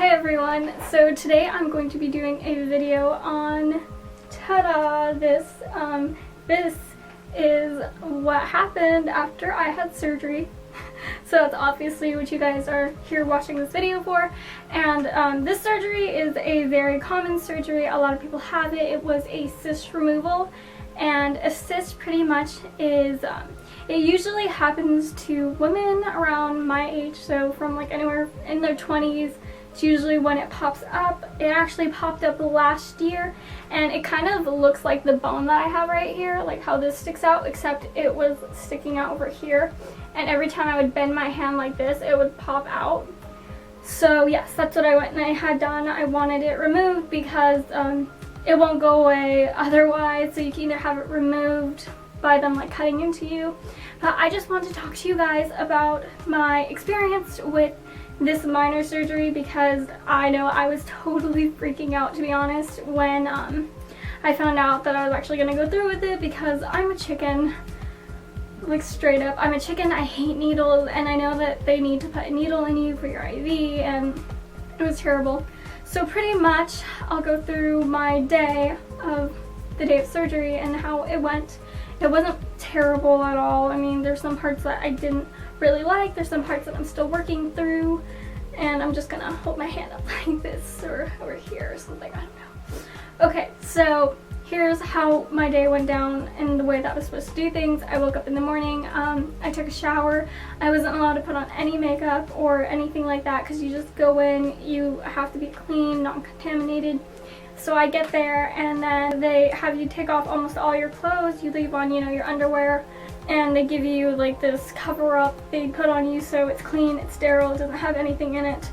Hey everyone, so today I'm going to be doing a video on, ta-da, this is what happened after I had surgery. So that's obviously what you guys are here watching this video for. And this surgery is a very common surgery. A lot of people have it. It was a cyst removal. And a cyst pretty much is, it usually happens to women around my age, so from like anywhere in their 20s. It's usually when it pops up. It actually popped up last year, and it kind of looks like the bone that I have right here, like how this sticks out, except it was sticking out over here. And every time I would bend my hand like this, it would pop out. So yes, that's what I went and I had done. I wanted it removed because it won't go away otherwise, so you can either have it removed by them like cutting into you. But I just wanted to talk to you guys about my experience with this minor surgery, because I know I was totally freaking out, to be honest, when I found out that I was actually gonna go through with it, because I'm a chicken. Like, straight up, I'm a chicken. I hate needles, and I know that they need to put a needle in you for your IV, and it was terrible. So pretty much I'll go through my day of the day of surgery and how it went. It wasn't terrible at all. I mean, there's some parts that I didn't really like. There's some parts that I'm still working through, and I'm just gonna hold my hand up like this or over here or something, I don't know. Okay, so here's how my day went down in the way that I was supposed to do things. I woke up in the morning, I took a shower. I wasn't allowed to put on any makeup or anything like that, because you just go in, you have to be clean, not contaminated. So I get there, and then they have you take off almost all your clothes. You leave on, you know, your underwear, and they give you like this cover up they put on you so it's clean, it's sterile, it doesn't have anything in it.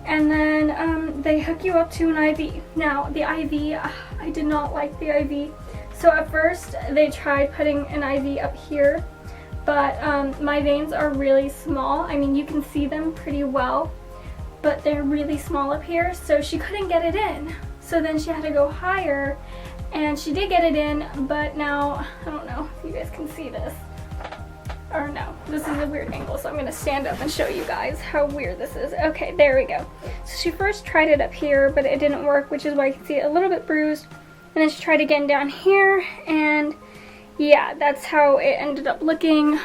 And then they hook you up to an IV. Now the IV, I did not like the IV. So at first they tried putting an IV up here, but my veins are really small. I mean, you can see them pretty well, but they're really small up here, so she couldn't get it in. So then she had to go higher, and she did get it in, but now, I don't know if you guys can see this. Or no, this is a weird angle, so I'm gonna stand up and show you guys how weird this is. Okay, there we go. So she first tried it up here, but it didn't work, which is why you can see it a little bit bruised. And then she tried again down here, and yeah, that's how it ended up looking.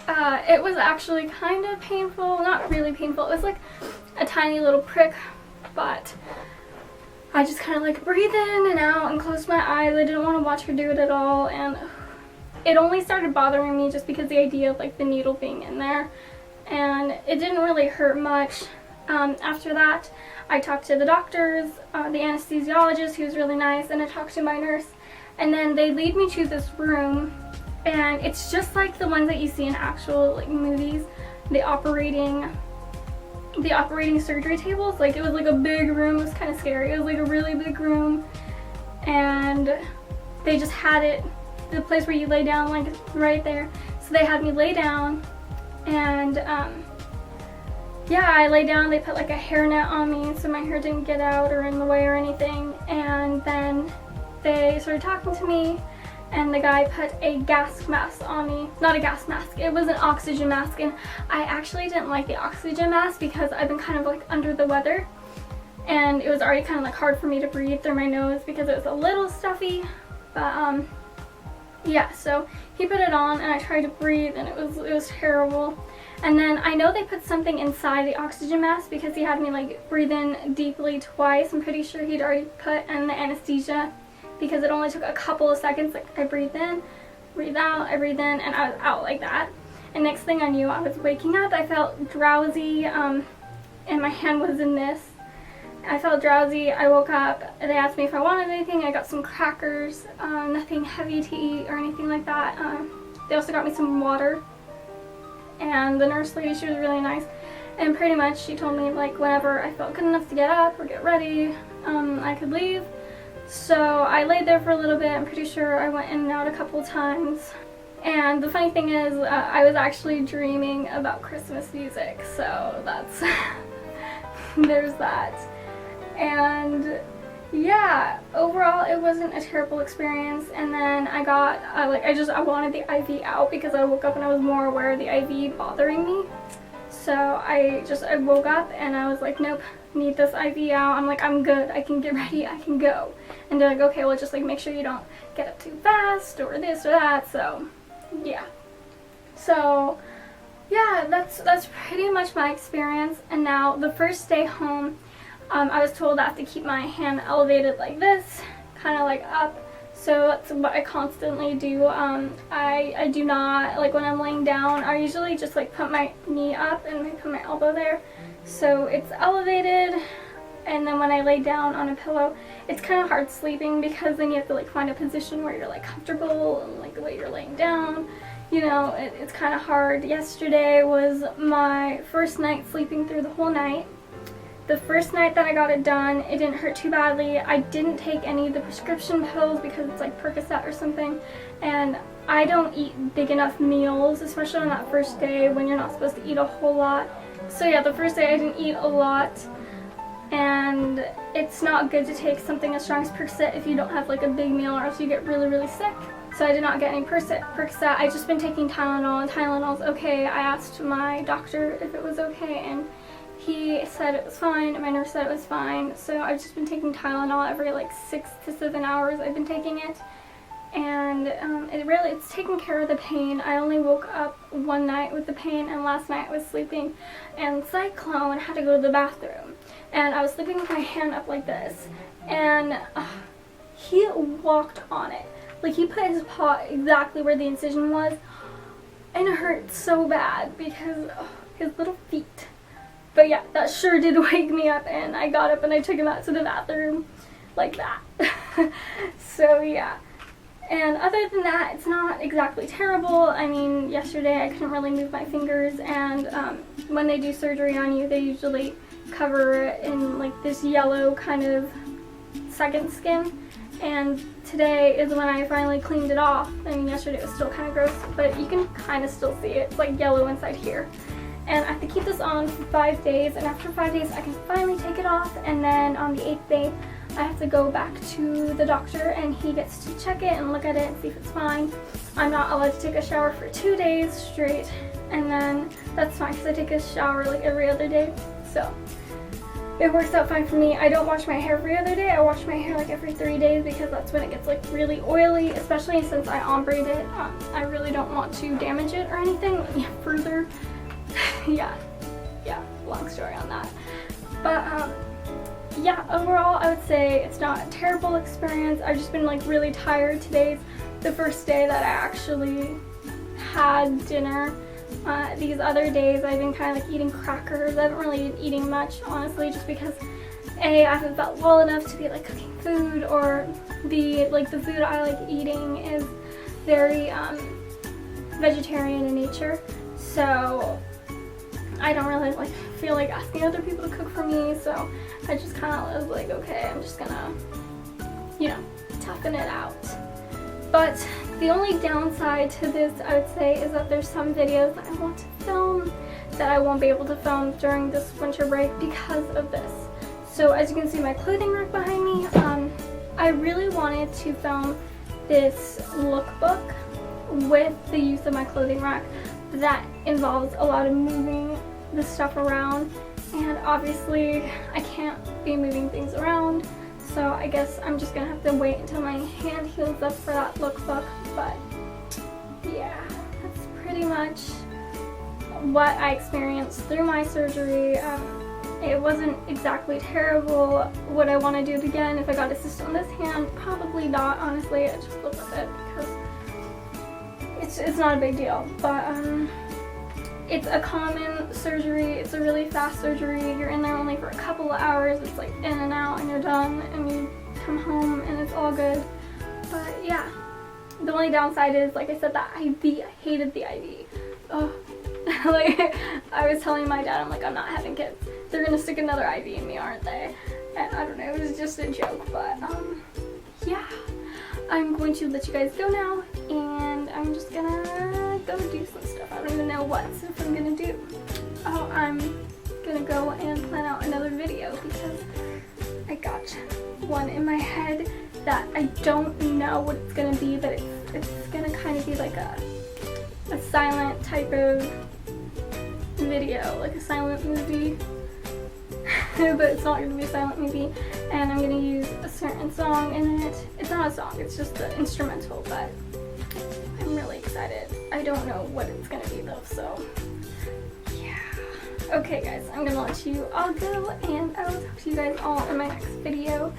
It was actually kind of painful, not really painful. It was like a tiny little prick, but I just kind of like breathe in and out and close my eyes. I didn't want to watch her do it at all, and it only started bothering me just because the idea of like the needle being in there, and it didn't really hurt much. After that, I talked to the doctors, the anesthesiologist, who was really nice, and I talked to my nurse, and then they lead me to this room, and it's just like the ones that you see in actual like movies, the operating surgery tables. Like, it was like a big room. It was kind of scary. It was like a really big room, and they just had it, the place where you lay down, like right there. So they had me lay down, and yeah, I lay down. They put like a hairnet on me so my hair didn't get out or in the way or anything, and then they started talking to me, and the guy put a gas mask on me. Not a gas mask, it was an oxygen mask, and I actually didn't like the oxygen mask because I've been kind of like under the weather, and it was already kind of like hard for me to breathe through my nose because it was a little stuffy. But yeah, so he put it on, and I tried to breathe, and it was terrible. And then I know they put something inside the oxygen mask because he had me like breathe in deeply twice. I'm pretty sure he'd already put in the anesthesia, because it only took a couple of seconds. Like, I breathe in, breathe out, I breathe in, and I was out like that. And next thing I knew, I was waking up. I felt drowsy, and my hand was in this. I felt drowsy. I woke up, and they asked me if I wanted anything. I got some crackers, nothing heavy to eat or anything like that. They also got me some water, and the nurse lady, she was really nice. And pretty much she told me like whenever I felt good enough to get up or get ready, I could leave. So I laid there for a little bit. I'm pretty sure I went in and out a couple times. And the funny thing is, I was actually dreaming about Christmas music, so that's there's that. And yeah, overall it wasn't a terrible experience. And then I got I wanted the IV out because I woke up and I was more aware of the IV bothering me. So I woke up and I was like, nope, need this IV out. I'm like, I'm good, I can get ready, I can go. And they're like, okay, well just like make sure you don't get up too fast or this or that. So yeah. So yeah, that's pretty much my experience. And now the first day home, I was told I have to keep my hand elevated like this, kind of like up. So that's what I constantly do. I do not, like when I'm laying down, I usually just like put my knee up and I put my elbow there. So it's elevated, and then when I lay down on a pillow, it's kind of hard sleeping because then you have to like find a position where you're like comfortable and like the way you're laying down. You know, it's kind of hard. Yesterday was my first night sleeping through the whole night. The first night that I got it done, it didn't hurt too badly. I didn't take any of the prescription pills because it's like Percocet or something. And I don't eat big enough meals, especially on that first day when you're not supposed to eat a whole lot. So yeah, the first day I didn't eat a lot. And it's not good to take something as strong as Percocet if you don't have like a big meal, or else you get really, really sick. So I did not get any Percocet. I just been taking Tylenol, and Tylenol's okay. I asked my doctor if it was okay, and he said it was fine, and my nurse said it was fine. So I've just been taking Tylenol every like 6 to 7 hours. I've been taking it, and it's taking care of the pain. I only woke up one night with the pain, and last night I was sleeping, and Cyclone had to go to the bathroom, and I was sleeping with my hand up like this, and he walked on it. Like he put his paw exactly where the incision was, and it hurt so bad because his little feet. But yeah, that sure did wake me up, and I got up and I took him out to the bathroom like that. So yeah. And other than that, it's not exactly terrible. I mean, yesterday I couldn't really move my fingers, and when they do surgery on you, they usually cover it in like this yellow kind of second skin. And today is when I finally cleaned it off. I mean, yesterday it was still kind of gross, but you can kind of still see it. It's like yellow inside here. And I have to keep this on for 5 days, and after 5 days I can finally take it off, and then on the 8th day I have to go back to the doctor, and he gets to check it and look at it and see if it's fine. I'm not allowed to take a shower for 2 days straight, and then that's fine because I take a shower like every other day, so it works out fine for me. I don't wash my hair every other day. I wash my hair like every 3 days because that's when it gets like really oily, especially since I ombre it. I really don't want to damage it or anything further. yeah, long story on that. But yeah, overall I would say it's not a terrible experience. I've just been like really tired. Today's the first day that I actually had dinner. These other days I've been kind of like eating crackers. I haven't really been eating much, honestly, just because I haven't felt well enough to be like cooking food, or the food I like eating is very vegetarian in nature. So I don't really like feel like asking other people to cook for me, so I just kind of was like, okay, I'm just gonna, you know, toughen it out. But the only downside to this, I would say, is that there's some videos that I want to film that I won't be able to film during this winter break because of this. So as you can see my clothing rack behind me, I really wanted to film this lookbook with the use of my clothing rack that involves a lot of moving the stuff around, and obviously I can't be moving things around, so I guess I'm just gonna have to wait until my hand heals up for that lookbook. But yeah, that's pretty much what I experienced through my surgery. It wasn't exactly terrible. Would I want to do it again if I got a cyst on this hand? Probably not, honestly. I just live with it because it's not a big deal. But it's a common surgery. It's a really fast surgery. You're in there only for a couple of hours. It's like in and out and you're done and you come home and it's all good. But yeah, the only downside is, like I said, that IV. I hated the IV. Oh, like I was telling my dad, I'm like, I'm not having kids. They're gonna stick another IV in me, aren't they? And I don't know, it was just a joke. But yeah, I'm going to let you guys go now, and I'm just gonna go do some stuff. I don't even know what stuff I'm gonna do. Oh, I'm gonna go and plan out another video because I got one in my head that I don't know what it's gonna be, but it's gonna kind of be like a silent type of video video, like a silent movie. But it's not going to be a silent movie, and I'm going to use a certain song in it. It's not a song, it's just the instrumental, but I'm really excited. I don't know what it's going to be though, so yeah. Okay guys, I'm going to let you all go, and I will talk to you guys all in my next video.